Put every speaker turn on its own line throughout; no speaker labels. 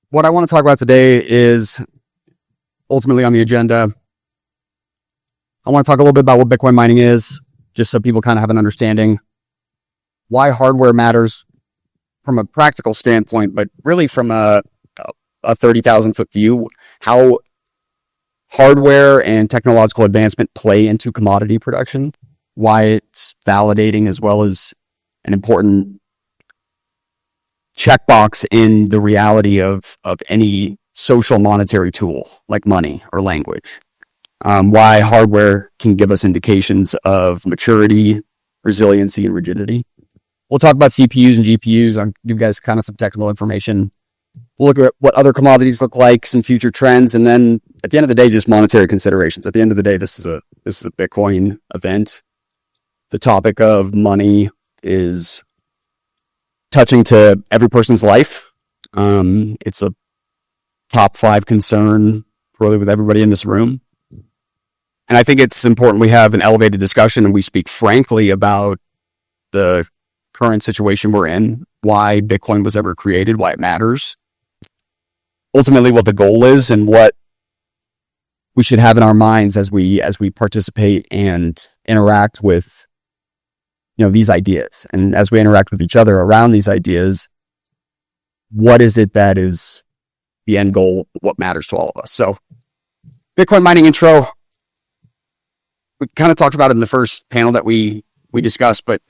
what I want to talk about today is ultimately on the agenda. I want to talk a little bit about what Bitcoin mining is, just so people kind of have an understanding why hardware matters from a practical standpoint, but really from a 30,000 foot view, how hardware and technological advancement play into commodity production, why it's validating as well as an important checkbox in the reality of any social monetary tool like money or language. Why hardware can give us indications of maturity, resiliency, and rigidity. We'll talk about CPUs and GPUs. I'll give you guys kind of some technical information. We'll look at what other commodities look like, some future trends, and then at the end of the day, just monetary considerations. At the end of the day, this is a Bitcoin event. The topic of money is touching to every person's life. It's a top 5 concern really with everybody in this room. And I think it's important we have an elevated discussion and we speak frankly about the current situation we're in, why Bitcoin was ever created, why it matters, ultimately what the goal is, and what we should have in our minds as we participate and interact with these ideas. And as we interact with each other around these ideas, what is it that is the end goal, what matters to all of us? So Bitcoin mining intro, we kind of talked about it in the first panel that we discussed, but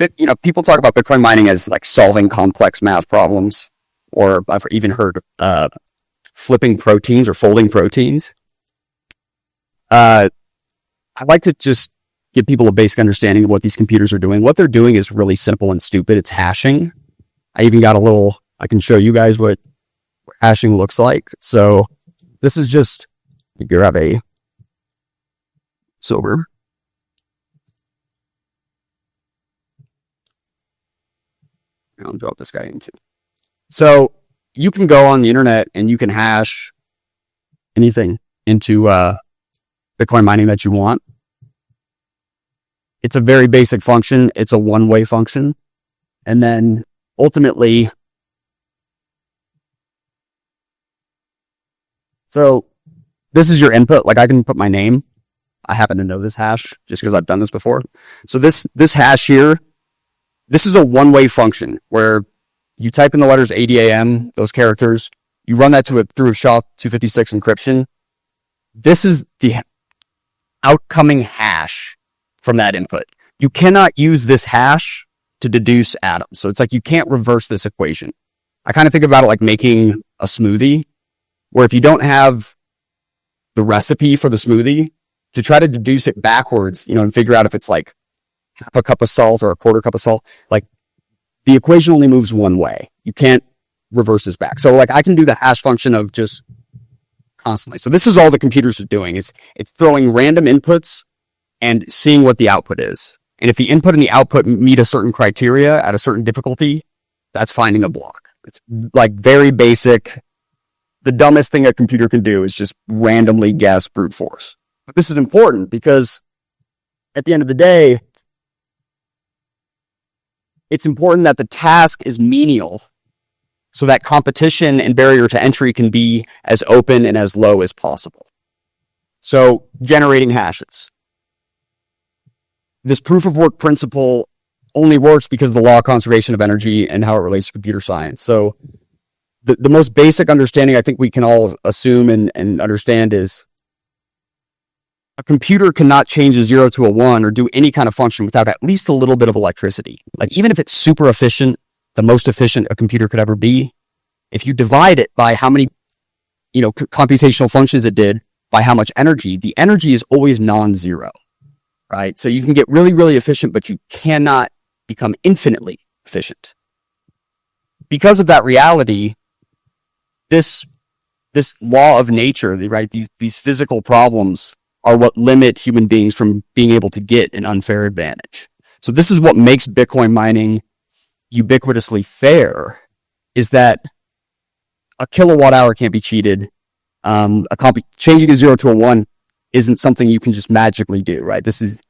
people talk about Bitcoin mining as like solving complex math problems, or I've even heard flipping proteins or folding proteins. I'd like to just give people a basic understanding of what these computers are doing. What they're doing is really simple and stupid. It's hashing. I even got I can show you guys what hashing looks like. So this is just, you grab a silver. I'll drop this guy into. So you can go on the internet and you can hash anything into Bitcoin mining that you want. It's a very basic function. It's a one-way function. And then ultimately, so this is your input. Like I can put my name. I happen to know this hash just because I've done this before. So this hash here, this is a one-way function where you type in the letters ADAM, those characters, you run that through a SHA-256 encryption. This is the outcoming hash from that input. You cannot use this hash to deduce atoms. So it's like you can't reverse this equation. I kind of think about it like making a smoothie, where if you don't have the recipe for the smoothie, to try to deduce it backwards, and figure out if it's like half a cup of salt or a quarter cup of salt, like the equation only moves one way. You can't reverse this back. So like I can do the hash function of just constantly. So this is all the computers are doing, is it's throwing random inputs and seeing what the output is. And if the input and the output meet a certain criteria at a certain difficulty, that's finding a block. It's like very basic. The dumbest thing a computer can do is just randomly guess brute force. But this is important because at the end of the day, it's important that the task is menial so that competition and barrier to entry can be as open and as low as possible. So generating hashes. This proof of work principle only works because of the law of conservation of energy and how it relates to computer science. So the most basic understanding I think we can all assume and understand is a computer cannot change a 0 to a 1 or do any kind of function without at least a little bit of electricity. Like even if it's super efficient, the most efficient a computer could ever be, if you divide it by how many, computational functions it did by how much energy, the energy is always non-zero, right? So you can get really, really efficient, but you cannot become infinitely efficient. Because of that reality, this law of nature, right? These physical problems are what limit human beings from being able to get an unfair advantage. So this is what makes Bitcoin mining ubiquitously fair, is that a kilowatt hour can't be cheated. Changing a 0 to a 1 isn't something you can just magically do, right? This is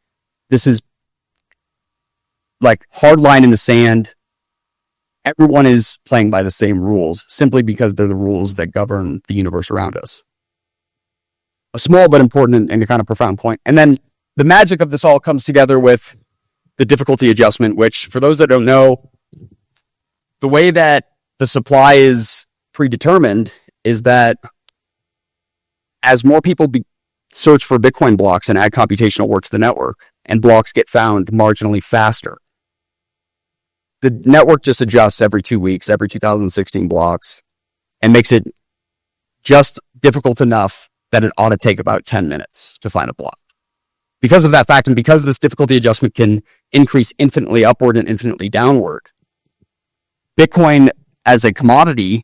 like hard line in the sand. everyone is playing by the same rules simply because they're the rules that govern the universe around us. A small but important and kind of profound point. And then the magic of this all comes together with the difficulty adjustment, which, for those that don't know, the way that the supply is predetermined is that as more people search for Bitcoin blocks and add computational work to the network, and blocks get found marginally faster, the network just adjusts every 2 weeks, every 2016 blocks, and makes it just difficult enough that it ought to take about 10 minutes to find a block. Because of that fact, and because this difficulty adjustment can increase infinitely upward and infinitely downward, Bitcoin as a commodity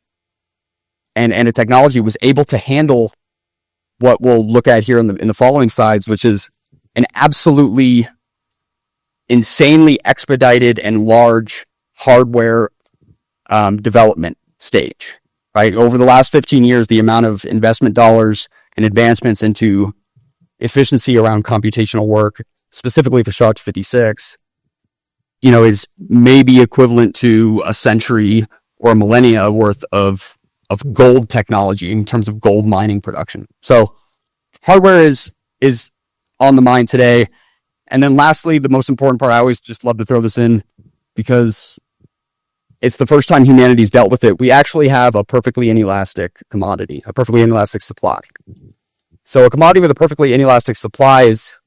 and a technology was able to handle what we'll look at here in the following slides, which is an absolutely insanely expedited and large hardware development stage. Right? Over the last 15 years, the amount of investment dollars and advancements into efficiency around computational work, specifically for SHA-256, is maybe equivalent to a century or a millennia worth of gold technology in terms of gold mining production. So hardware is on the mind today. And then lastly, the most important part, I always just love to throw this in because it's the first time humanity's dealt with it. We actually have a perfectly inelastic commodity, a perfectly inelastic supply. So a commodity with a perfectly inelastic supply is,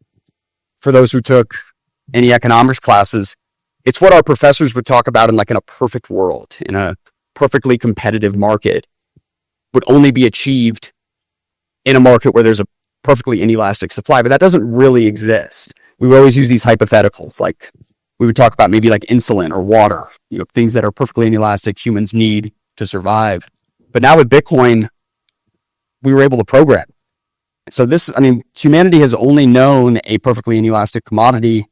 for those who took any economics classes, it's what our professors would talk about in a perfect world, in a perfectly competitive market, would only be achieved in a market where there's a perfectly inelastic supply, but that doesn't really exist. We would always use these hypotheticals, like we would talk about maybe like insulin or water, things that are perfectly inelastic humans need to survive. But now with Bitcoin, we were able to program. So humanity has only known a perfectly inelastic commodity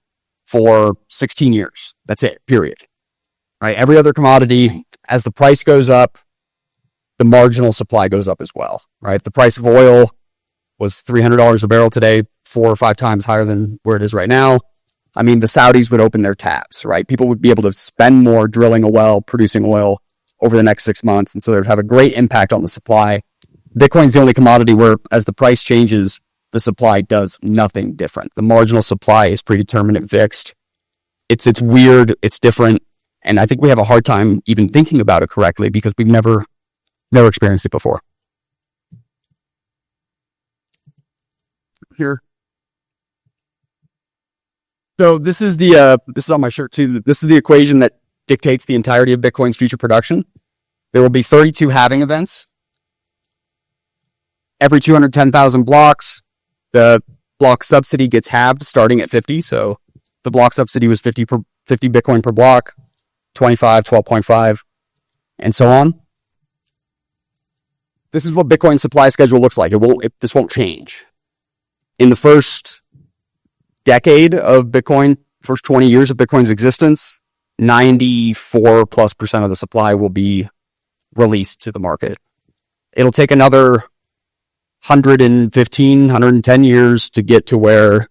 for 16 years. That's it, period. Right? Every other commodity, as the price goes up, the marginal supply goes up as well. Right? If the price of oil was $300 a barrel today, 4 or 5 times higher than where it is right now, the Saudis would open their taps, right? People would be able to spend more drilling a well, producing oil over the next 6 months. And so it would have a great impact on the supply. Bitcoin's the only commodity where, as the price changes, the supply does nothing different. The marginal supply is predetermined and fixed. It's weird, it's different, and I think we have a hard time even thinking about it correctly because we've never experienced it before. Here. So this is this is on my shirt too. This is the equation that dictates the entirety of Bitcoin's future production. There will be 32 halving events. Every 210,000 blocks, the block subsidy gets halved starting at 50. So the block subsidy was 50 Bitcoin per block, 25, 12.5, and so on. This is what Bitcoin's supply schedule looks like. This won't change. In the first decade of Bitcoin, first 20 years of Bitcoin's existence, 94+% of the supply will be released to the market. It'll take another 115, 110 years to get to where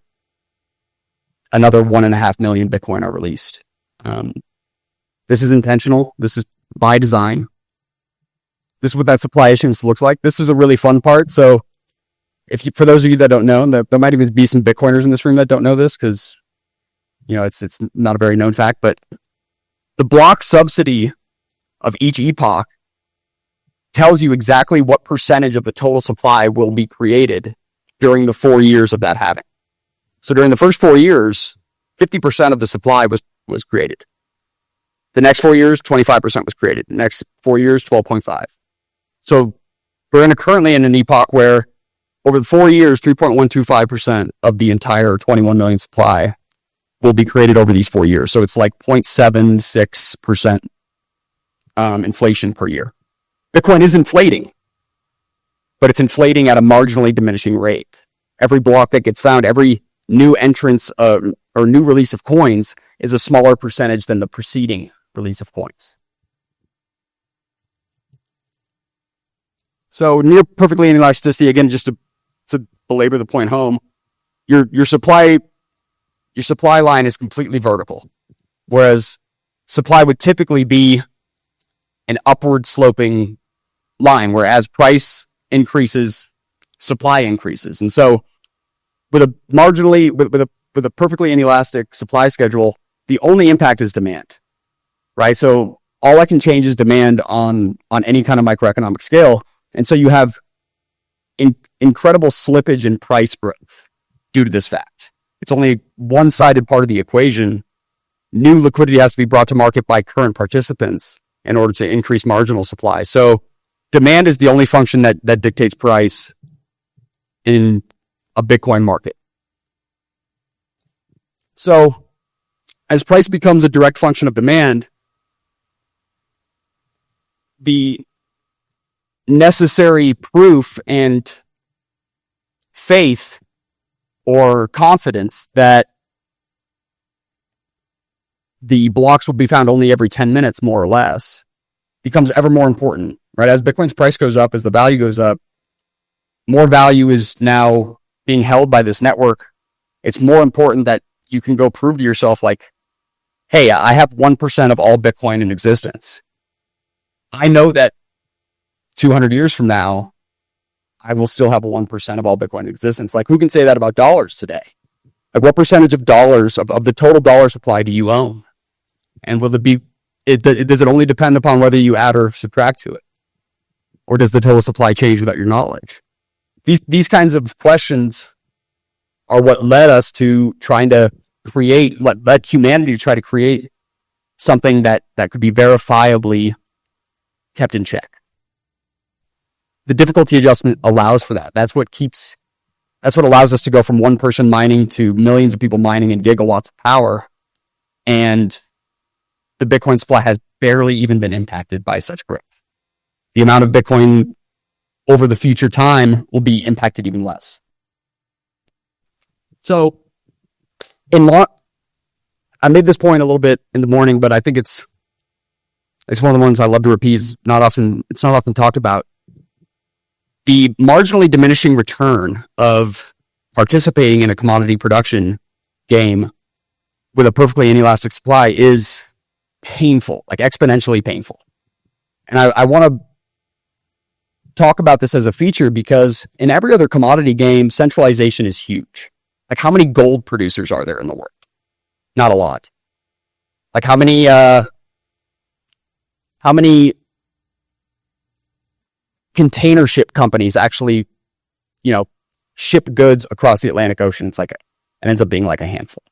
another 1.5 million Bitcoin are released. This is intentional. This is by design. This is what that supply issuance looks like. This is a really fun part. So for those of you that don't know, there might even be some Bitcoiners in this room that don't know this because, it's not a very known fact, but the block subsidy of each epoch tells you exactly what percentage of the total supply will be created during the 4 years of that halving. So during the first 4 years, 50% of the supply was created. The next 4 years, 25% was created. The next 4 years, 12.5. So we're currently in an epoch where over the 4 years, 3.125% of the entire 21 million supply will be created over these 4 years. So it's like 0.76% inflation per year. Bitcoin is inflating, but it's inflating at a marginally diminishing rate. Every block that gets found, every new entrance or new release of coins is a smaller percentage than the preceding release of coins. So near perfectly inelasticity, again, just to belabor the point home, your supply line is completely vertical, whereas supply would typically be an upward sloping line where as price increases, supply increases. And so with a perfectly inelastic supply schedule, the only impact is demand, right? So all I can change is demand on any kind of microeconomic scale. And so you have incredible slippage in price growth due to this fact. It's only a one-sided part of the equation. New liquidity has to be brought to market by current participants in order to increase marginal supply. So demand is the only function that dictates price in a Bitcoin market. So as price becomes a direct function of demand, the necessary proof and faith or confidence that the blocks will be found only every 10 minutes, more or less, becomes ever more important, right? As Bitcoin's price goes up, as the value goes up, more value is now being held by this network. It's more important that you can go prove to yourself, like, hey, I have 1% of all Bitcoin in existence. I know that 200 years from now, I will still have a 1% of all Bitcoin in existence. Like, who can say that about dollars today? Like, what percentage of dollars, of the total dollar supply do you own? And will it be, does it only depend upon whether you add or subtract to it? Or does the total supply change without your knowledge? These kinds of questions are what led us to trying to create, led humanity to try to create something that could be verifiably kept in check. The difficulty adjustment allows for that. That's what allows us to go from one person mining to millions of people mining in gigawatts of power. And the Bitcoin supply has barely even been impacted by such growth. The amount of Bitcoin over the future time will be impacted even less. So, I made this point a little bit in the morning, but I think it's one of the ones I love to repeat. It's not often talked about. The marginally diminishing return of participating in a commodity production game with a perfectly inelastic supply is painful, like exponentially painful. And I want to talk about this as a feature because in every other commodity game, centralization is huge. Like, how many gold producers are there in the world? Not a lot. Like, how many container ship companies actually, ship goods across the Atlantic Ocean? It ends up being like a handful.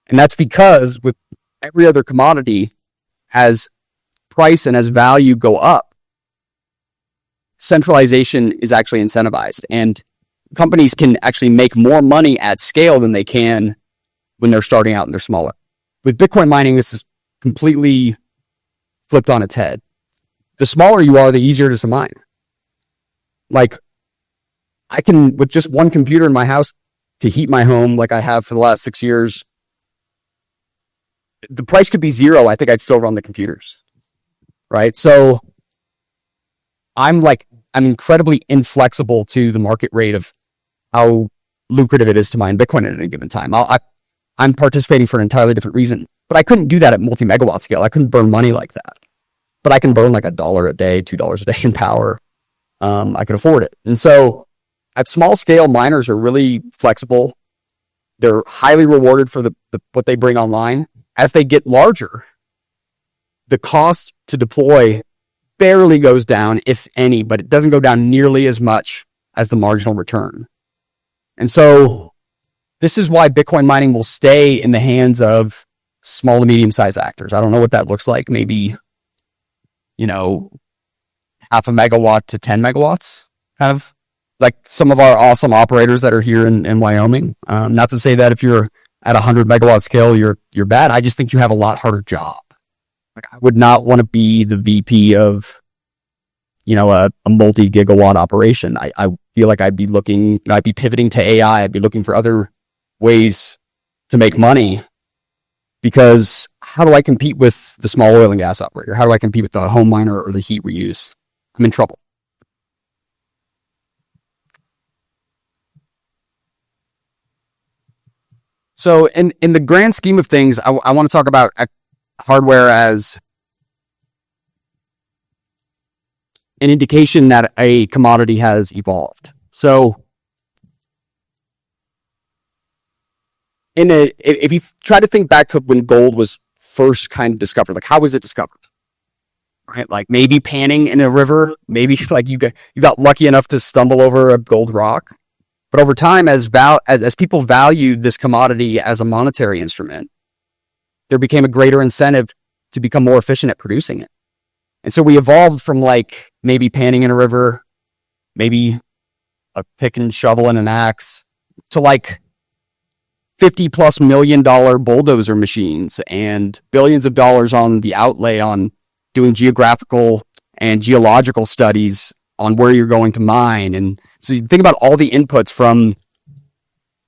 And that's because with every other commodity, as price and as value go up, centralization is actually incentivized. And companies can actually make more money at scale than they can when they're starting out and they're smaller. With Bitcoin mining, this is completely flipped on its head. The smaller you are, the easier it is to mine. Like, I can, with just one computer in my house to heat my home like I have for the last 6 years, the price could be zero. I think I'd still run the computers, right? So I'm incredibly inflexible to the market rate of how lucrative it is to mine Bitcoin at any given time. I'm participating for an entirely different reason, but I couldn't do that at multi-megawatt scale. I couldn't burn money like that, but I can burn like $1 a day, $2 a day in power. I could afford it. And so at small scale, miners are really flexible. They're highly rewarded for what they bring online. As they get larger, the cost to deploy barely goes down, if any, but it doesn't go down nearly as much as the marginal return. And so this is why Bitcoin mining will stay in the hands of small to medium-sized actors. I don't know what that looks like. Maybe, half a megawatt to 10 megawatts, kind of like some of our awesome operators that are here in Wyoming. Not to say that if you're at 100 megawatt scale, you're bad. I just think you have a lot harder job. Like, I would not want to be the VP of, a multi-gigawatt operation. I feel like I'd be pivoting to AI. I'd be looking for other ways to make money, because how do I compete with the small oil and gas operator? How do I compete with the home miner or the heat reuse? I'm in trouble. So in the grand scheme of things, I want to talk about hardware as an indication that a commodity has evolved. So if you try to think back to when gold was first kind of discovered, like how was it discovered? Right? Like maybe panning in a river, maybe like you got lucky enough to stumble over a gold rock. But over time, as people valued this commodity as a monetary instrument, there became a greater incentive to become more efficient at producing it. And so we evolved from like maybe panning in a river, maybe a pick and shovel and an axe, to like $50+ million bulldozer machines and billions of dollars on the outlay on doing geographical and geological studies on where you're going to mine. And so you think about all the inputs from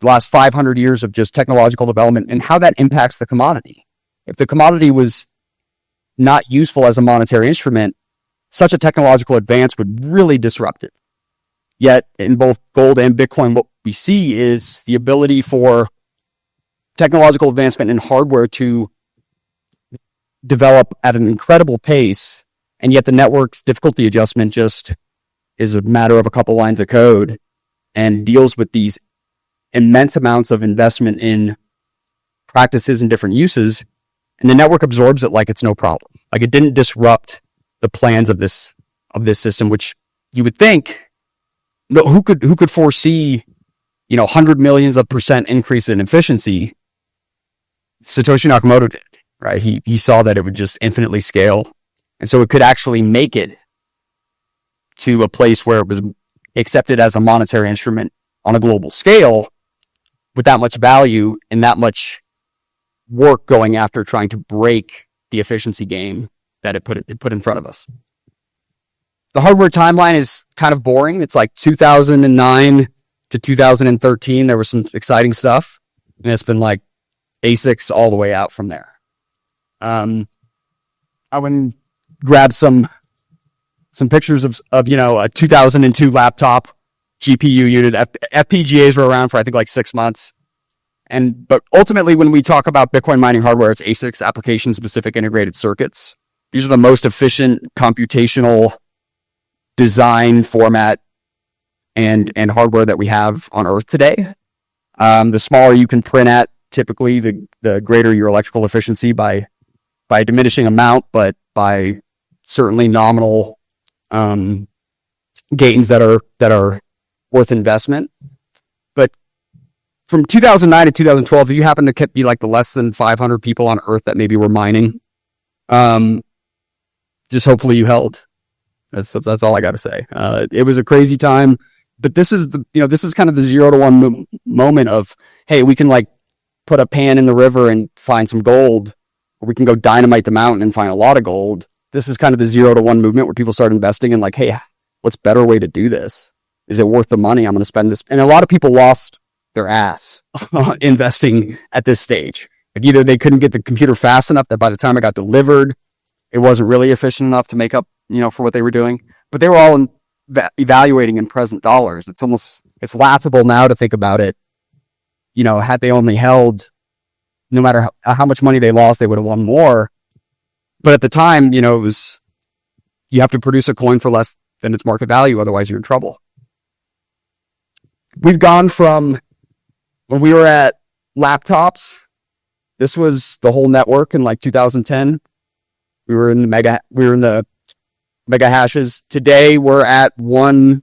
the last 500 years of just technological development and how that impacts the commodity. If the commodity was not useful as a monetary instrument, such a technological advance would really disrupt it. Yet in both gold and Bitcoin, what we see is the ability for technological advancement in hardware to develop at an incredible pace, and yet the network's difficulty adjustment just is a matter of a couple lines of code and deals with these immense amounts of investment in practices and different uses, and the network absorbs it like it's no problem. Like it didn't disrupt the plans of this system, which you would think, no, who could foresee, 100 millions of % increase in efficiency? Satoshi Nakamoto did. Right? He saw that it would just infinitely scale. And so it could actually make it to a place where it was accepted as a monetary instrument on a global scale with that much value and that much work going after trying to break the efficiency game that it put in front of us. The hardware timeline is kind of boring. It's like 2009 to 2013. There was some exciting stuff. And it's been like ASICs all the way out from there. I went and grabbed some pictures of a 2002 laptop GPU unit. FPGAs were around for I think like 6 months. But ultimately, when we talk about Bitcoin mining hardware, it's ASICs, application-specific integrated circuits. These are the most efficient computational design format and hardware that we have on Earth today. The smaller you can print at, typically, the greater your electrical efficiency by a diminishing amount, but by certainly nominal gains that are worth investment. But from 2009 to 2012, if you happen to be like the less than 500 people on Earth that maybe were mining, just hopefully you held. That's all I got to say. It was a crazy time, but this is kind of the 0 to 1 moment of, hey, we can like put a pan in the river and find some gold, or we can go dynamite the mountain and find a lot of gold. This is kind of the 0 to 1 movement where people start investing in like, hey, what's a better way to do this? Is it worth the money I'm going to spend this? And a lot of people lost their ass investing at this stage. Like either they couldn't get the computer fast enough that by the time it got delivered, it wasn't really efficient enough to make up, for what they were doing. But they were all evaluating in present dollars. It's laughable now to think about it. Had they only held, no matter how much money they lost, they would have won more. But at the time, it was, you have to produce a coin for less than its market value, otherwise you're in trouble. We've gone from when we were at laptops, this was the whole network in like 2010. We were in the mega hashes. Today we're at 1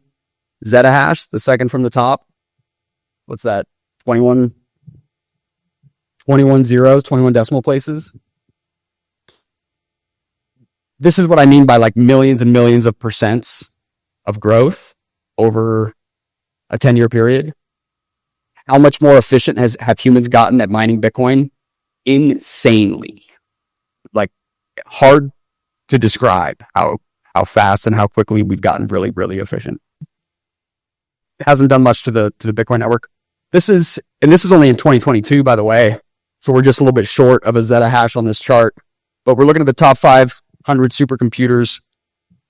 zettahash, the second from the top. What's that? 21 zeros, 21 decimal places. This is what I mean by like millions and millions of percents of growth over a 10-year period. How much more efficient have humans gotten at mining Bitcoin? Insanely. Like hard to describe how fast and how quickly we've gotten really, really efficient. It hasn't done much to the Bitcoin network. This is only in 2022, by the way. So we're just a little bit short of a zettahash on this chart, but we're looking at the top 500 supercomputers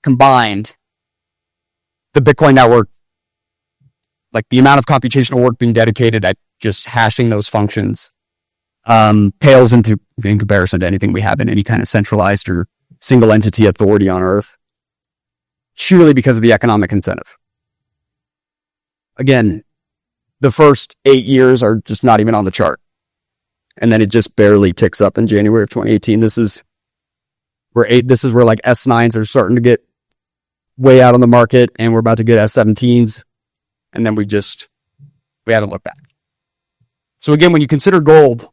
combined. The Bitcoin network, like the amount of computational work being dedicated at just hashing those functions, pales in comparison to anything we have in any kind of centralized or single entity authority on Earth. purely because of the economic incentive. Again, the first 8 years are just not even on the chart. And then it just barely ticks up in January of 2018. This is where like S9s are starting to get way out on the market, and we're about to get S17s. And then we haven't looked back. So again, when you consider gold,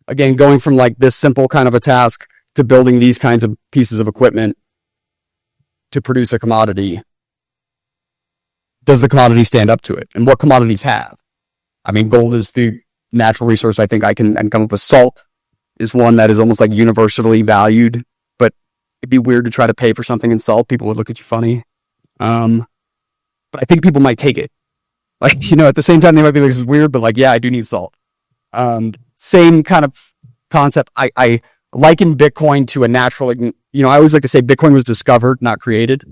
again, going from like this simple kind of a task to building these kinds of pieces of equipment to produce a commodity, does the commodity stand up to it? And what commodities have? I mean, gold is the natural resource. I think I can come up with. Salt is one that is almost like universally valued, but it'd be weird to try to pay for something in salt. People would look at you funny. But I think people might take it. Like, at the same time, they might be like, this is weird, but like, yeah, I do need salt. Same kind of concept. I liken Bitcoin to a natural, I always like to say Bitcoin was discovered, not created.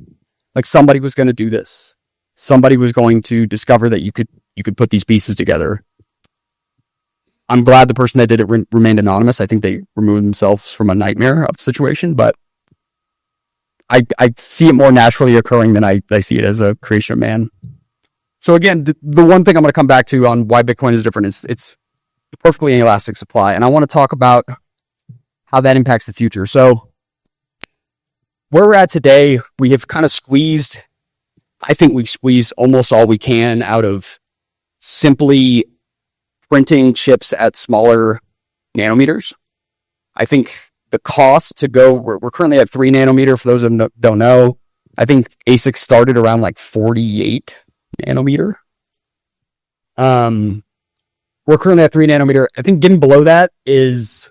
Like somebody was going to do this. Somebody was going to discover that you could put these pieces together. I'm glad the person that did it remained anonymous. I think they removed themselves from a nightmare of situation, but I see it more naturally occurring than I see it as a creation of man. So again, the one thing I'm going to come back to on why Bitcoin is different is it's the perfectly inelastic supply. And I want to talk about how that impacts the future. So where we're at today, we have kind of I think we've squeezed almost all we can out of simply printing chips at smaller nanometers. I think the cost to go, we're currently at 3 nanometer. For those who don't know, I think ASIC started around like 48 nanometer. We're currently at 3 nanometer. I think getting below that is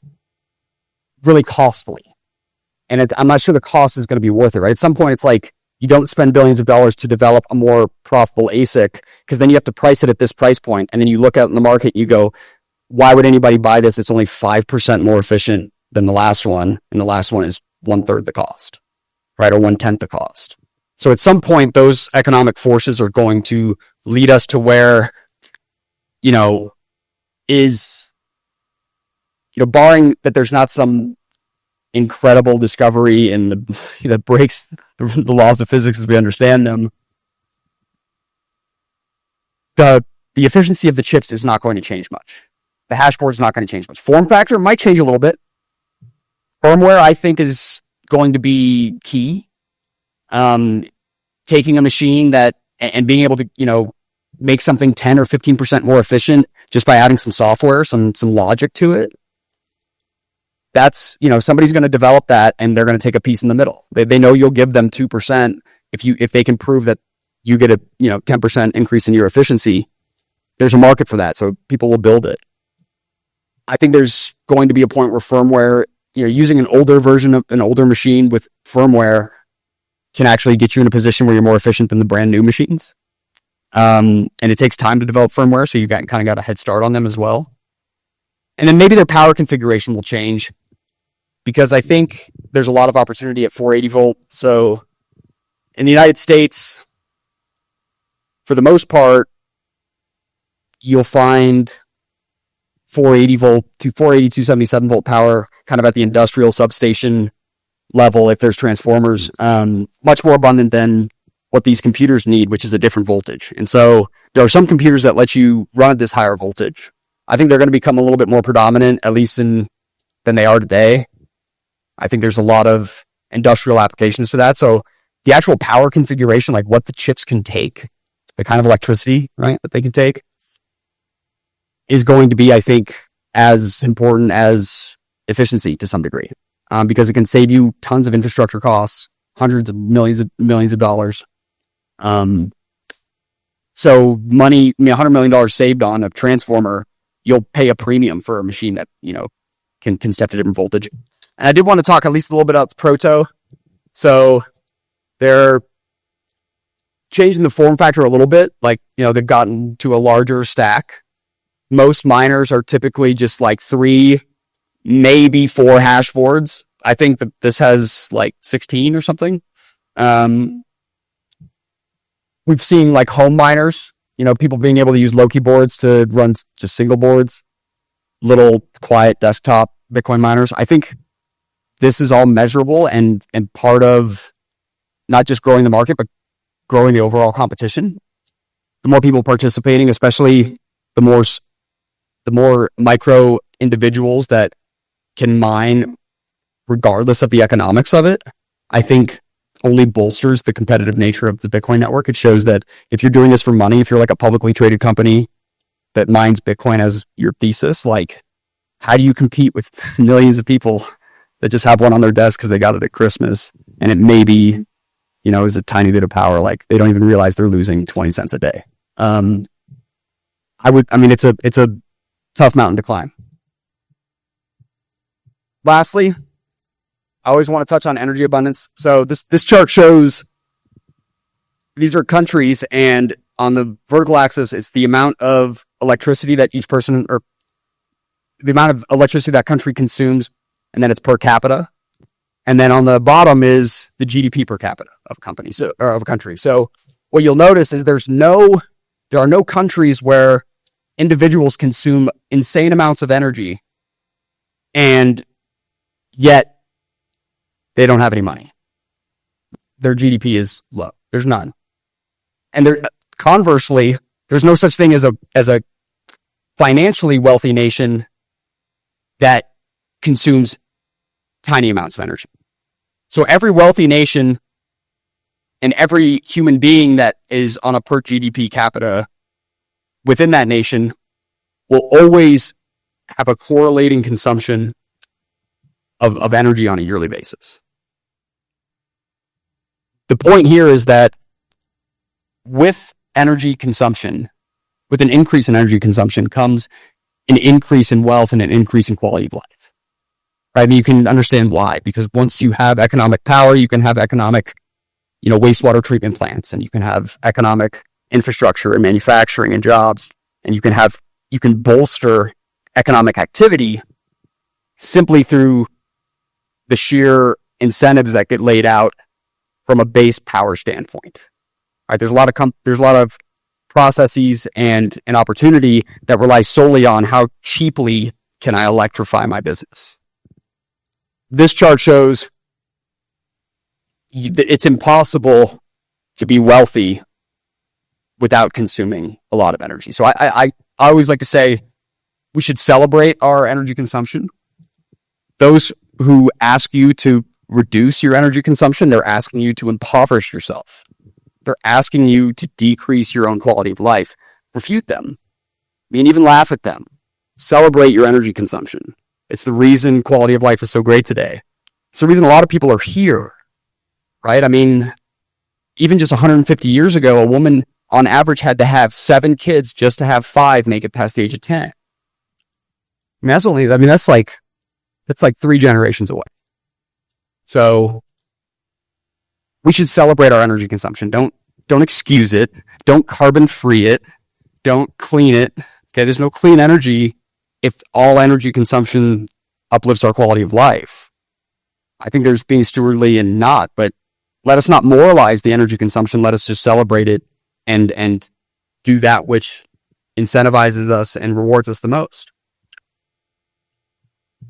really costly. And I'm not sure the cost is going to be worth it, right? At some point, it's like you don't spend billions of dollars to develop a more profitable ASIC, because then you have to price it at this price point. And then you look out in the market and you go, why would anybody buy this? It's only 5% more efficient than the last one. And the last one is 1/3 the cost, right? Or 1/10 the cost. So at some point, those economic forces are going to lead us to where, barring that there's not some incredible discovery that breaks the laws of physics as we understand them, the efficiency of the chips is not going to change much. The hash board is not going to change much. Form factor might change a little bit. Firmware, I think, is going to be key. Taking a machine and being able to, make something 10 or 15% more efficient just by adding some software, some logic to it. That's, somebody's going to develop that, and they're going to take a piece in the middle. They know you'll give them 2% if they can prove that you get a 10% increase in your efficiency. There's a market for that, so people will build it. I think there's going to be a point where firmware, using an older version of an older machine with firmware can actually get you in a position where you're more efficient than the brand new machines. And it takes time to develop firmware, so you kind of got a head start on them as well. And then maybe their power configuration will change, because I think there's a lot of opportunity at 480 volt. So in the United States, for the most part, you'll find 480 volt to 480, 277 volt power kind of at the industrial substation level, if there's transformers, much more abundant than what these computers need, which is a different voltage. And so there are some computers that let you run at this higher voltage. I think they're going to become a little bit more predominant, at least than they are today. I think there's a lot of industrial applications to that. So the actual power configuration, like what the chips can take, the kind of electricity, right, that they can take, is going to be, I think, as important as efficiency to some degree, because it can save you tons of infrastructure costs, hundreds of millions of dollars. So money, $100 million saved on a transformer, you'll pay a premium for a machine that, can step to different voltage. And I did want to talk at least a little bit about proto. So they're changing the form factor a little bit. Like, they've gotten to a larger stack. Most miners are typically just like 3, maybe 4 hash boards. I think that this has like 16 or something. We've seen like home miners, people being able to use Loki boards to run just single boards, little quiet desktop Bitcoin miners. I think this is all measurable and part of not just growing the market, but growing the overall competition. The more people participating, especially the more micro individuals that can mine regardless of the economics of it, I think only bolsters the competitive nature of the Bitcoin network. It shows that if you're doing this for money, if you're like a publicly traded company that mines Bitcoin as your thesis, like, how do you compete with millions of people that just have one on their desk because they got it at Christmas, and it maybe, is a tiny bit of power. Like, they don't even realize they're losing 20 cents a day. It's a tough mountain to climb. Lastly, I always want to touch on energy abundance. So this chart shows these are countries, and on the vertical axis, it's the amount of electricity that each person, or the amount of electricity that country consumes, and then it's per capita. And then on the bottom is the GDP per capita of a country. So what you'll notice is there are no countries where individuals consume insane amounts of energy, and yet they don't have any money. Their GDP is low. There's none. And conversely, there's no such thing as a financially wealthy nation that consumes tiny amounts of energy. So every wealthy nation and every human being that is on a per GDP capita within that nation will always have a correlating consumption of energy on a yearly basis. The point here is that with energy consumption, with an increase in energy consumption comes an increase in wealth and an increase in quality of life. Right? I mean, you can understand why, because once you have economic power, you can have economic, wastewater treatment plants, and you can have economic infrastructure and manufacturing and jobs, and you can bolster economic activity simply through the sheer incentives that get laid out from a base power standpoint. Right? There's a lot of processes and an opportunity that relies solely on how cheaply can I electrify my business. This chart shows it's impossible to be wealthy without consuming a lot of energy. So I always like to say we should celebrate our energy consumption. Those who ask you to reduce your energy consumption, they're asking you to impoverish yourself. They're asking you to decrease your own quality of life. Refute them. I mean, even laugh at them. Celebrate your energy consumption. It's the reason quality of life is so great today. It's the reason a lot of people are here, right? I mean, even just 150 years ago, a woman on average had to have 7 kids just to have 5 make it past the age of 10. I mean, that's like 3 generations away. So we should celebrate our energy consumption. Don't excuse it. Don't carbon free it. Don't clean it. Okay, there's no clean energy if all energy consumption uplifts our quality of life. I think there's being stewardly and not, but let us not moralize the energy consumption. Let us just celebrate it and do that which incentivizes us and rewards us the most.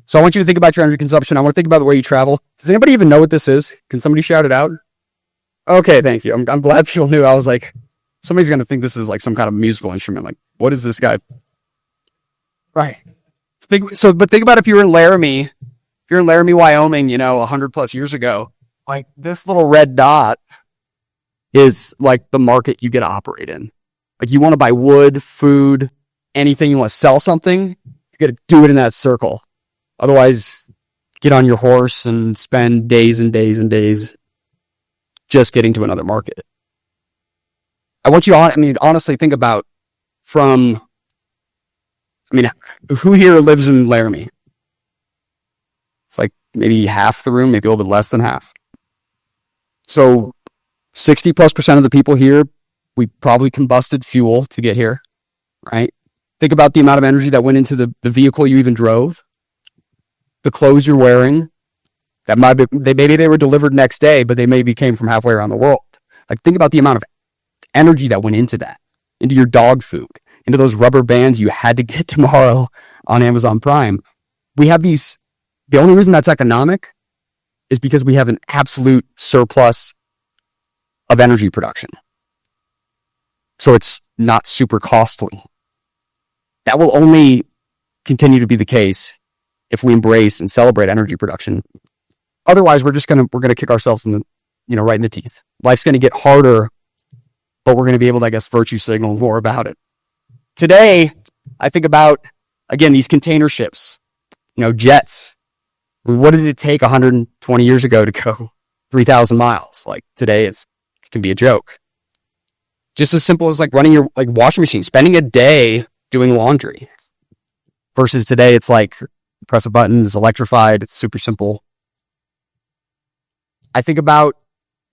So I want you to think about your energy consumption. I want to think about the way you travel. Does anybody even know what this is? Can somebody shout it out? Okay, thank you. I'm glad people knew. I was like, somebody's going to think this is like some kind of musical instrument. Like, what is this guy? Right. But think about if you were in Laramie. If you're in Laramie, Wyoming, 100 plus years ago, like this little red dot is like the market you get to operate in. Like you want to buy wood, food, anything, you want to sell something, you got to do it in that circle. Otherwise, get on your horse and spend days and days and days just getting to another market. I want you to, honestly think about who here lives in Laramie? It's like maybe half the room, maybe a little bit less than half. So 60+% of the people here, we probably combusted fuel to get here, right? Think about the amount of energy that went into the vehicle you even drove, the clothes you're wearing. That maybe they were delivered next day, but they maybe came from halfway around the world. Like think about the amount of energy that went into that, into your dog food, into those rubber bands you had to get tomorrow on Amazon Prime. We have these, the only reason that's economic is because we have an absolute surplus of energy production. So it's not super costly. That will only continue to be the case if we embrace and celebrate energy production. Otherwise, we're gonna kick ourselves in the, right in the teeth. Life's gonna get harder, but we're gonna be able to, I guess, virtue signal more about it. Today, I think about, again, these container ships, jets. What did it take 120 years ago to go 3,000 miles? Like today, it can be a joke. Just as simple as like running your washing machine, spending a day doing laundry. Versus today, it's like press a button, it's electrified, it's super simple. I think about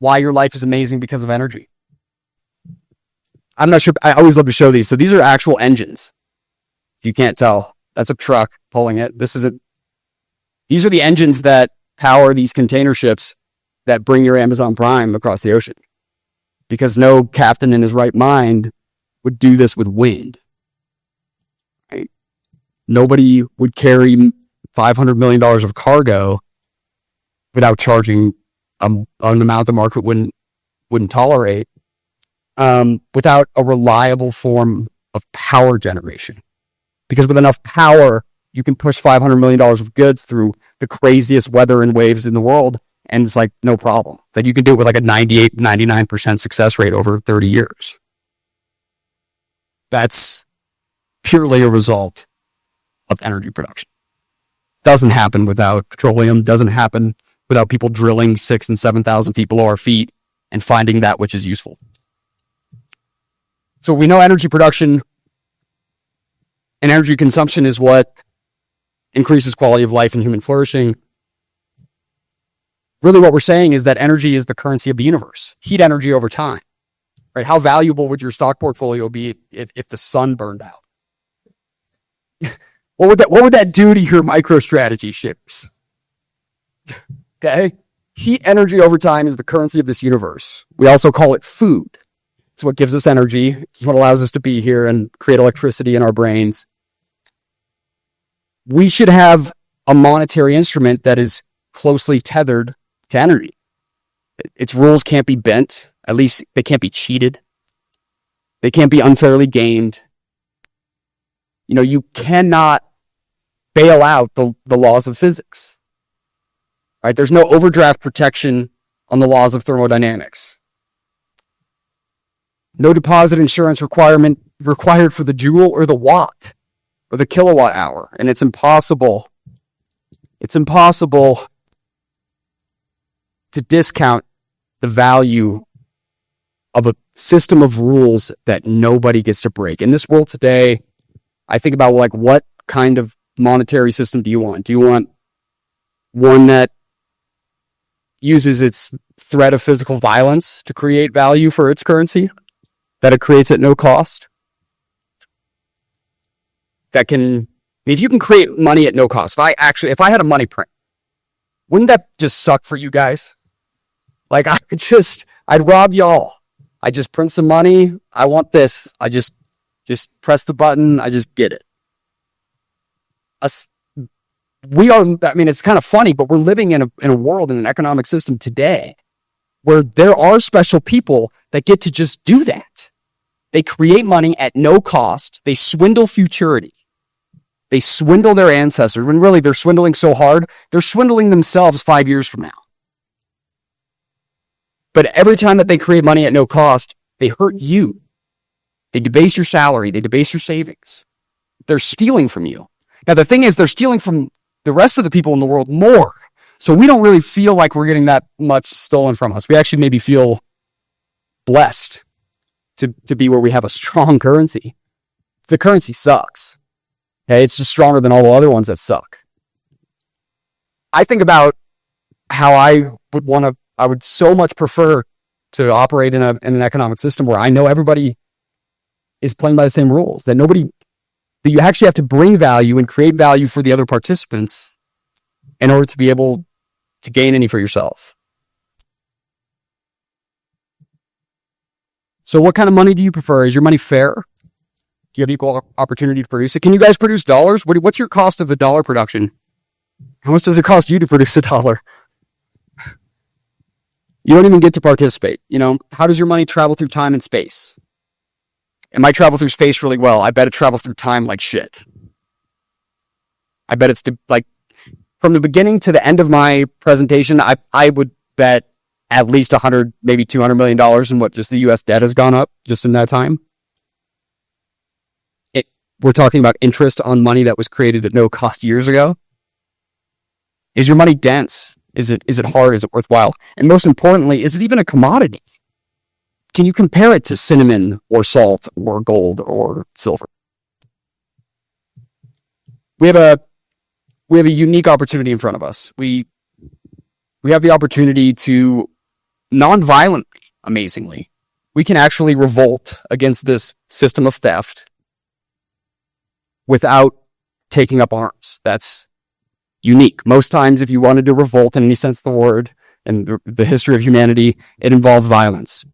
why your life is amazing because of energy. I'm not sure. I always love to show these. So these are actual engines. If you can't tell, that's a truck pulling it. These are the engines that power these container ships that bring your Amazon Prime across the ocean. Because no captain in his right mind would do this with wind. Right? Nobody would carry $500 million of cargo without charging an amount the market wouldn't tolerate, without a reliable form of power generation. Because with enough power, you can push $500 million of goods through the craziest weather and waves in the world, and it's like no problem. That you can do it with like a 98, 99% success rate over 30 years. That's purely a result of energy production. Doesn't happen without petroleum, doesn't happen without people drilling 6,000 and 7,000 feet below our feet and finding that which is useful. So we know energy production and energy consumption is what increases quality of life and human flourishing. Really what we're saying is that energy is the currency of the universe. Heat energy over time. Right? How valuable would your stock portfolio be if the sun burned out? What would that do to your MicroStrategy shares? Okay? Heat energy over time is the currency of this universe. We also call it food. It's what gives us energy. It's what allows us to be here and create electricity in our brains. We should have a monetary instrument that is closely tethered to energy. Its rules can't be bent. At least they can't be cheated. They can't be unfairly gamed. You cannot bail out the laws of physics. Right? There's no overdraft protection on the laws of thermodynamics. No deposit insurance required for the joule or the watt or the kilowatt hour. And it's impossible to discount the value of a system of rules that nobody gets to break. In this world today, I think about what kind of monetary system do you want? Do you want one that uses its threat of physical violence to create value for its currency? That it creates at no cost? If you can create money at no cost, if I had a money print, wouldn't that just suck for you guys? I'd rob y'all. I just print some money. I want this. I just press the button. I just get it. It's kind of funny, but we're living in a world, in an economic system today where there are special people that get to just do that. They create money at no cost. They swindle futurity. They swindle their ancestors when really they're swindling so hard, they're swindling themselves 5 years from now. But every time that they create money at no cost, they hurt you. They debase your salary. They debase your savings. They're stealing from you. Now, the thing is, they're stealing from the rest of the people in the world more. So we don't really feel like we're getting that much stolen from us. We actually maybe feel blessed to be where we have a strong currency. The currency sucks. Okay, it's just stronger than all the other ones that suck. I think about how I would so much prefer to operate in an economic system where I know everybody is playing by the same rules, that you actually have to bring value and create value for the other participants in order to be able to gain any for yourself. So what kind of money do you prefer? Is your money fair? Do you have equal opportunity to produce it? Can you guys produce dollars? What's your cost of a dollar production? How much does it cost you to produce a dollar? You don't even get to participate. How does your money travel through time and space? It might travel through space really well. I bet it travels through time like shit. I bet it's like from the beginning to the end of my presentation, I would bet at least 100, maybe $200 million in what just the U.S. debt has gone up just in that time. We're talking about interest on money that was created at no cost years ago. Is your money dense? Is it hard? Is it worthwhile? And most importantly, is it even a commodity? Can you compare it to cinnamon or salt or gold or silver? We have a unique opportunity in front of us. We have the opportunity to non-violently, amazingly, we can actually revolt against this system of theft without taking up arms. That's unique. Most times, if you wanted to revolt in any sense of the word, in the history of humanity, it involved violence.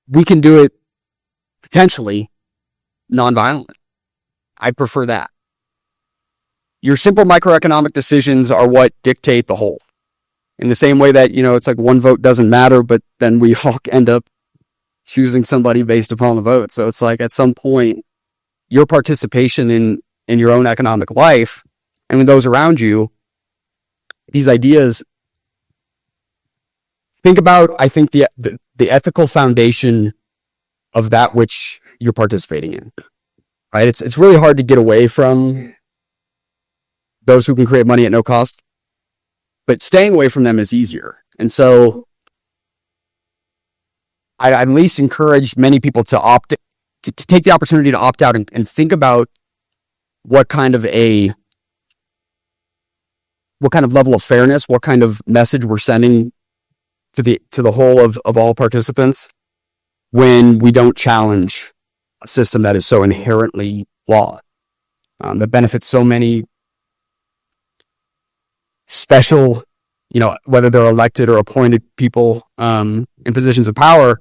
We can do it potentially non-violently. I prefer that. Your simple microeconomic decisions are what dictate the whole. In the same way that, it's like one vote doesn't matter, but then we all end up choosing somebody based upon the vote. So it's like at some point, your participation in your own economic life and with those around you, these ideas, think about, I think, the ethical foundation of that which you're participating in. Right? It's really hard to get away from those who can create money at no cost, but staying away from them is easier. And so I at least encourage many people to take the opportunity to opt out and think about what kind of level of fairness, what kind of message we're sending to the whole of all participants when we don't challenge a system that is so inherently flawed, that benefits so many special, whether they're elected or appointed people in positions of power,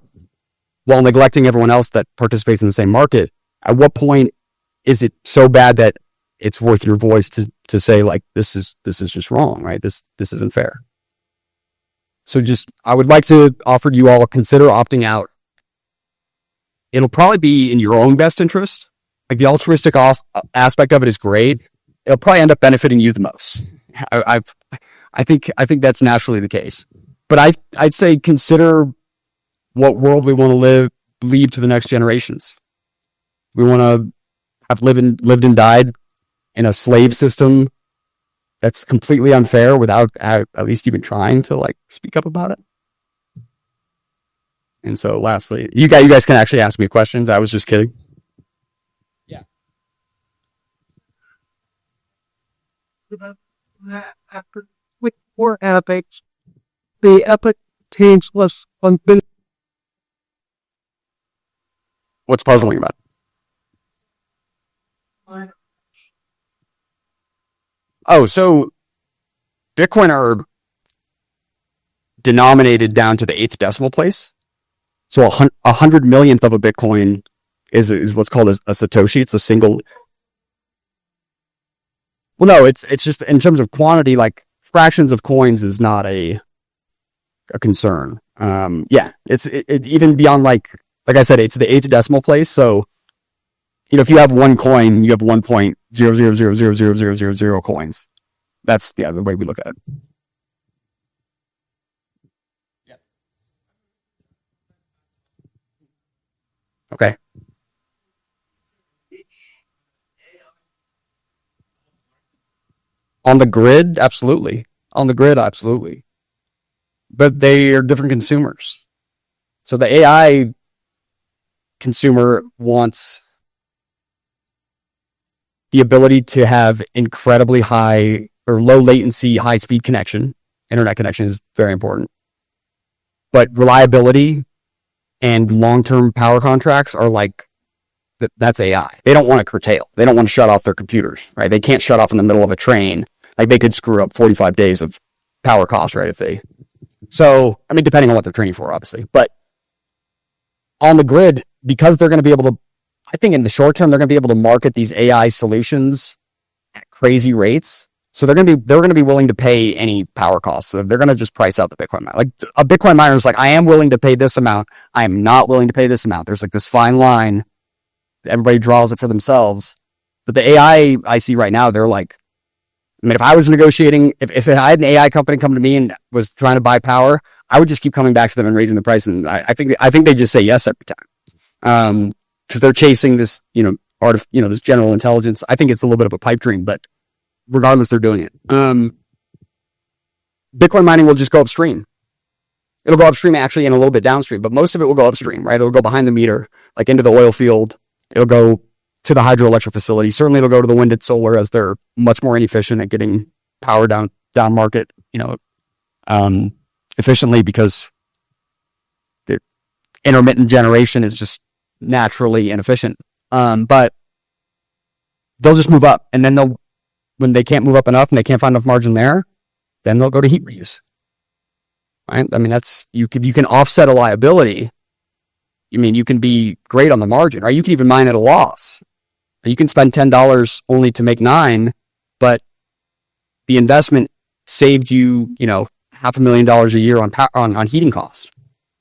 while neglecting everyone else that participates in the same market. At what point is it so bad that it's worth your voice to say, like, this is just wrong, right? This isn't fair. So I would like to offer you all consider opting out. It'll probably be in your own best interest. Like, the altruistic aspect of it is great. It'll probably end up benefiting you the most. I think that's naturally the case. But I'd say consider what world we want to leave to the next generations. We want to have lived and died in a slave system that's completely unfair without at least even trying to speak up about it. And so lastly, you guys can actually ask me questions. I was just kidding. Yeah.
With more epics, the epic changeless unfinished.
What's puzzling about it? Oh, so Bitcoin are denominated down to the 8th decimal place. So 100 millionth of a Bitcoin is what's called a Satoshi. It's a single. Well, no, it's just in terms of quantity, like fractions of coins is not a concern. Yeah, it's even beyond like I said, it's the 8th decimal place. So, if you have one coin, you have 1.000000000 coins. That's the way we look at it. Yeah. Okay. On the grid, absolutely. But they are different consumers. So the AI consumer wants the ability to have incredibly high or low latency, high speed connection. Internet connection is very important. But reliability and long-term power contracts are that's AI. They don't want to curtail. They don't want to shut off their computers, right? They can't shut off in the middle of a train. Like, they could screw up 45 days of power costs, right? So, depending on what they're training for, obviously. But on the grid, because they're going to be able to, I think in the short term, they're going to be able to market these AI solutions at crazy rates. So they're gonna be willing to pay any power costs. So they're gonna just price out the Bitcoin miner. Like a Bitcoin miner is like, I am willing to pay this amount. I am not willing to pay this amount. There's like this fine line. Everybody draws it for themselves. But the AI I see right now, they're like, I mean, if I was negotiating, if I had an AI company come to me and was trying to buy power, I would just keep coming back to them and raising the price. And I think they just say yes every time. Because they're chasing this, this general intelligence. I think it's a little bit of a pipe dream, but regardless, they're doing it. Bitcoin mining will just go upstream. It'll go upstream actually and a little bit downstream, but most of it will go upstream, right? It'll go behind the meter, like into the oil field. It'll go to the hydroelectric facility. Certainly it'll go to the wind and solar as they're much more inefficient at getting power down market, efficiently, because the intermittent generation is just naturally inefficient. But they'll just move up, and then when they can't move up enough and they can't find enough margin there, then they'll go to heat reuse. Right? I mean, that's you can offset a liability. I mean, you can be great on the margin, right? You can even mine at a loss. You can spend $10 only to make $9, but the investment saved you, $500,000 a year on heating costs.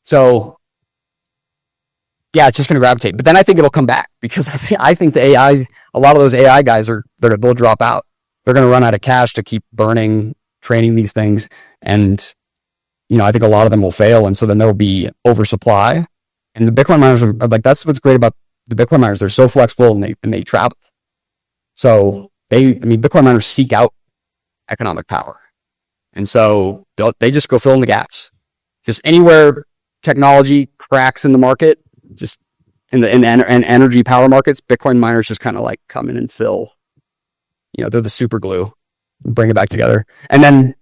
So, yeah, it's just going to gravitate. But then I think it'll come back, because I think the AI, a lot of those AI guys they'll drop out. They're going to run out of cash to keep training these things, and I think a lot of them will fail, and so then there'll be oversupply. And the Bitcoin miners are like, that's what's great about the Bitcoin miners. They're so flexible and they travel. So Bitcoin miners seek out economic power. And so they just go fill in the gaps. Just anywhere technology cracks in the market, just in the energy power markets, Bitcoin miners just kind of like come in and fill. They're the super glue, bring it back together. And then,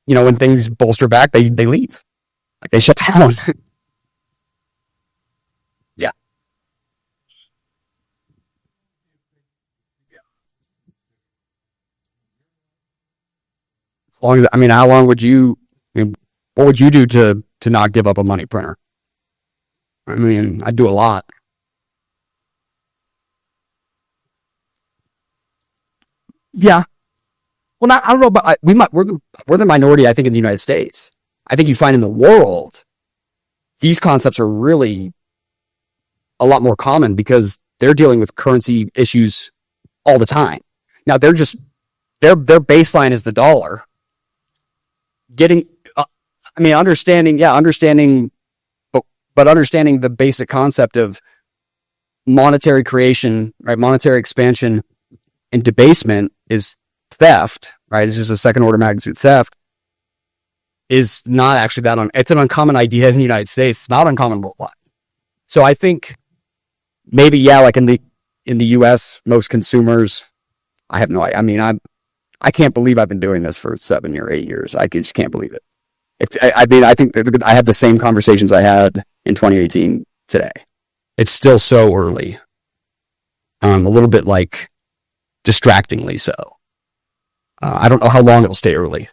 when things bolster back, they leave. Like they shut down. Yeah. As long as, how long would what would you do to not give up a money printer? I'd do a lot. Yeah. Well, I don't know, but we're the minority, I think, in the United States. I think you find in the world, these concepts are really a lot more common because they're dealing with currency issues all the time. Now their baseline is the dollar. Understanding, but understanding the basic concept of monetary creation, right? Monetary expansion and debasement is theft, right? It's just a second order magnitude theft. Is not actually it's an uncommon idea in the United States. It's not uncommon worldwide. So I think maybe, like in the US, most consumers, I have no idea. I can't believe I've been doing this for 7 or 8 years. I just can't believe it. I think I have the same conversations I had in 2018 today. It's still so early. A little bit like distractingly so. I don't know how long it'll stay early.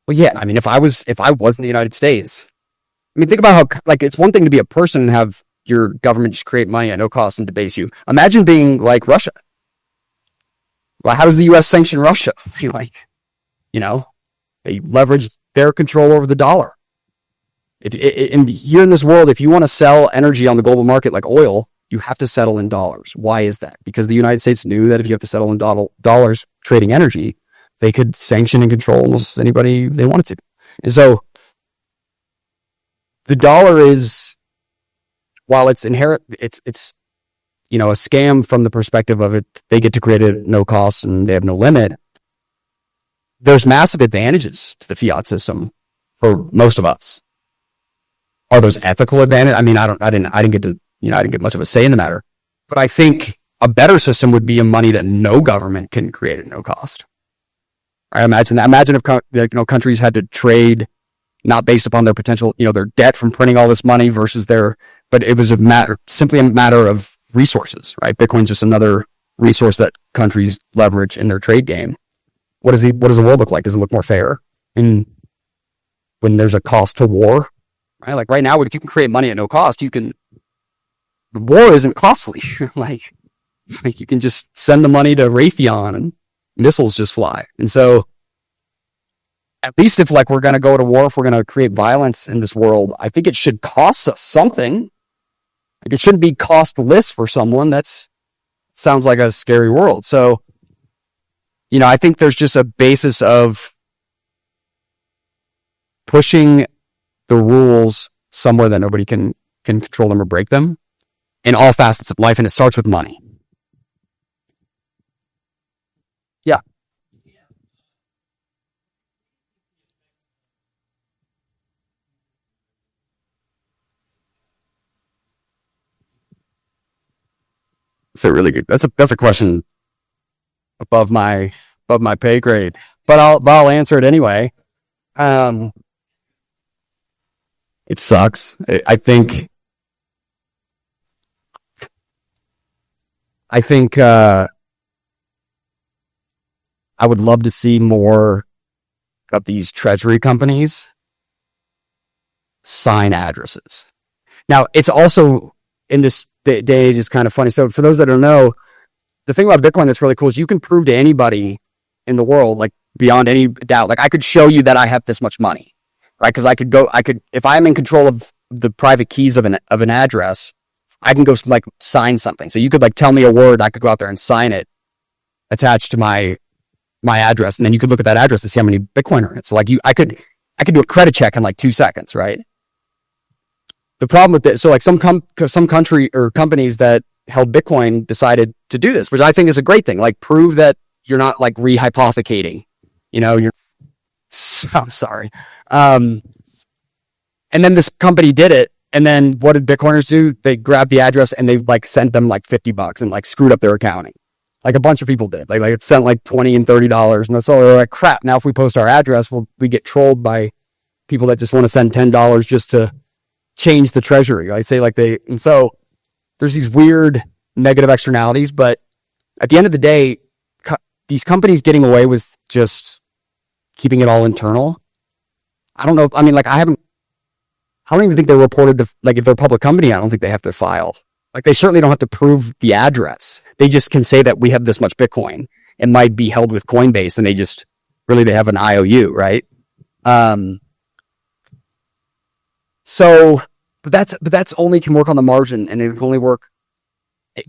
Well, yeah, if I was in the United States, think about how, it's one thing to be a person and have your government just create money at no cost and debase you. Imagine being like Russia. Well, how does the U.S. sanction Russia? They leverage their control over the dollar. Here in this world, if you want to sell energy on the global market like oil, you have to settle in dollars. Why is that? Because the United States knew that if you have to settle in dollars trading energy, they could sanction and control almost anybody they wanted to. And so the dollar is, while it's inherent, it's a scam from the perspective of it. They get to create it at no cost and they have no limit. There's massive advantages to the fiat system for most of us. Are those ethical advantages? I didn't get much of a say in the matter. But I think a better system would be a money that no government can create at no cost. I imagine that. Imagine if countries had to trade not based upon their potential, their debt from printing all this money versus but it was simply a matter of resources, right? Bitcoin's just another resource that countries leverage in their trade game. What does the world look like? Does it look more fair? And when there's a cost to war, right? Like right now, if you can create money at no cost, war isn't costly. If Like you can just send the money to Raytheon and missiles just fly. And so at least if like we're going to go to war, if we're going to create violence in this world, I think it should cost us something. Like it shouldn't be costless for someone. That's sounds like a scary world. So, you know, I think there's just a basis of pushing the rules somewhere that nobody can control them or break them in all facets of life. And it starts with money. Yeah. That's a really good, that's a question above my pay grade, but I'll answer it anyway. Um, it sucks. I think I would love to see more of these treasury companies sign addresses. Now, it's also in this day and age is kind of funny. So for those that don't know, the thing about Bitcoin that's really cool is you can prove to anybody in the world, like beyond any doubt, like I could show you that I have this much money, right? Because if I'm in control of the private keys of an address, I can go like sign something. So you could like tell me a word, I could go out there and sign it attached to my address, and then you could look at that address to see how many Bitcoin are in it. So like I could do a credit check in like 2 seconds, right? The problem with this, so like some country or companies that held Bitcoin decided to do this, which I think is a great thing. Like prove that you're not like rehypothecating, you know, I'm sorry. And then this company did it. And then what did Bitcoiners do? They grabbed the address and they like sent them like $50 and like screwed up their accounting. Like a bunch of people did. Like it sent like $20 and $30. And that's all. They're like, crap. Now if we post our address, we get trolled by people that just want to send $10 just to change the treasury. I'd say and so there's these weird negative externalities, but at the end of the day, these companies getting away with just keeping it all internal. I don't know. I mean, like I don't even think they're reported to, like if they're a public company, I don't think they have to file. Like they certainly don't have to prove the address. They just can say that we have this much Bitcoin. It might be held with Coinbase and they have an IOU, right? But that's only can work on the margin, and it can only work.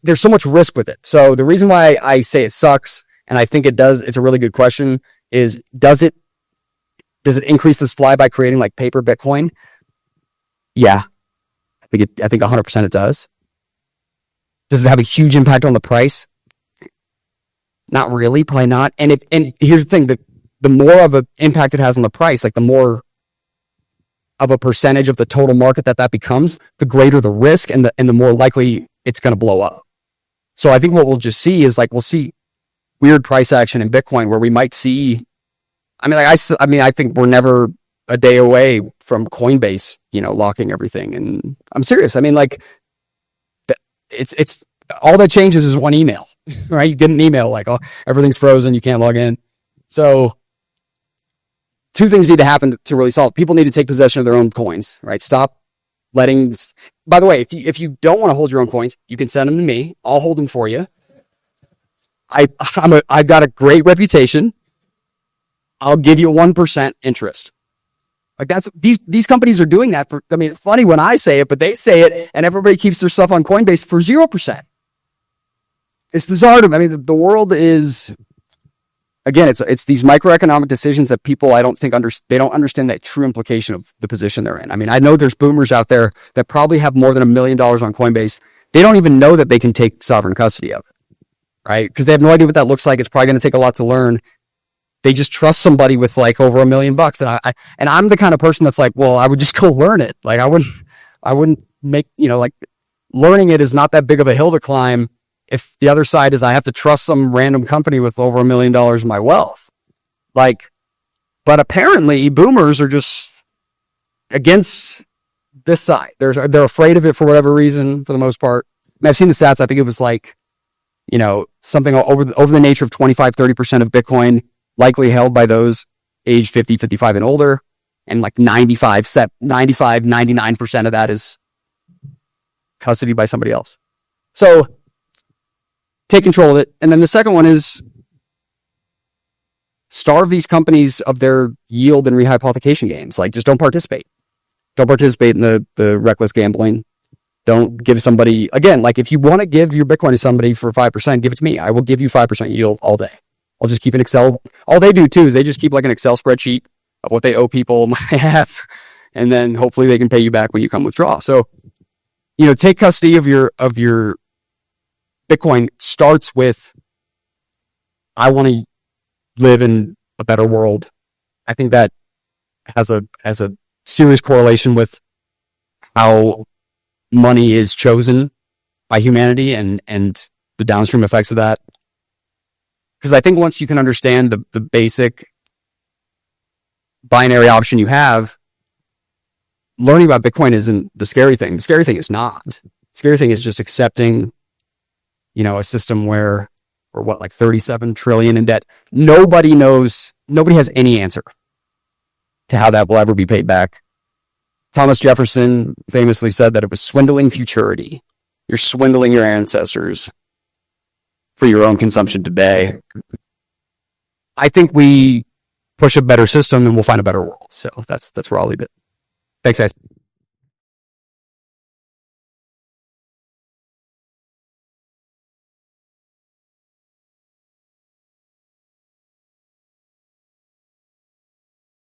There's so much risk with it. So the reason why I say it sucks, and I think it does, it's a really good question, is does it increase the supply by creating like paper Bitcoin? Yeah, I think 100% it does. Does it have a huge impact on the price? Not really, probably not. And here's the thing: the more of an impact it has on the price, like the more of a percentage of the total market that becomes, the greater the risk and the more likely it's going to blow up. So I think what we'll just see is like we'll see weird price action in Bitcoin where we might see. I think we're never a day away from Coinbase, locking everything. And I'm serious. I mean, like it's all that changes is one email, right? You get an email like, oh, everything's frozen, you can't log in. So two things need to happen to really solve. People need to take possession of their own coins, right? Stop letting. By the way, if you don't want to hold your own coins, you can send them to me. I'll hold them for you. I've got a great reputation. I'll give you 1% interest. Like these companies are doing that for. I mean, it's funny when I say it, but they say it, and everybody keeps their stuff on Coinbase for 0%. It's bizarre to me. I mean, the world is. Again, it's these microeconomic decisions that people I don't think they don't understand the true implication of the position they're in. I mean, I know there's boomers out there that probably have more than $1 million on Coinbase. They don't even know that they can take sovereign custody of it, right? Because they have no idea what that looks like. It's probably going to take a lot to learn. They just trust somebody with like over $1 million, and I'm the kind of person that's like, well, I would just go learn it. Like I wouldn't make like learning it is not that big of a hill to climb. If the other side is I have to trust some random company with over $1 million in my wealth, but apparently boomers are just against this side. They're afraid of it for whatever reason, for the most part. And I've seen the stats. I think it was like, something over the nature of 25-30% of Bitcoin likely held by those age 50, 55 and older. And like 99% of that is custody by somebody else. So take control of it. And then the second one is starve these companies of their yield and rehypothecation gains. Like, just don't participate. Don't participate in the reckless gambling. Don't give somebody, again, like if you want to give your Bitcoin to somebody for 5%, give it to me. I will give you 5% yield all day. I'll just keep an Excel. All they do too is they just keep like an Excel spreadsheet of what they owe people on my behalf. And then hopefully they can pay you back when you come withdraw. So, take custody of your Bitcoin. Starts with, I want to live in a better world. I think that has a serious correlation with how money is chosen by humanity and the downstream effects of that. Because I think once you can understand the basic binary option you have, learning about Bitcoin isn't the scary thing. The scary thing is not. The scary thing is just accepting, a system where we're like 37 trillion in debt. Nobody knows, nobody has any answer to how that will ever be paid back. Thomas Jefferson famously said that it was swindling futurity. You're swindling your ancestors for your own consumption today. I think we push a better system and we'll find a better world. So that's where I'll leave it. Thanks, guys.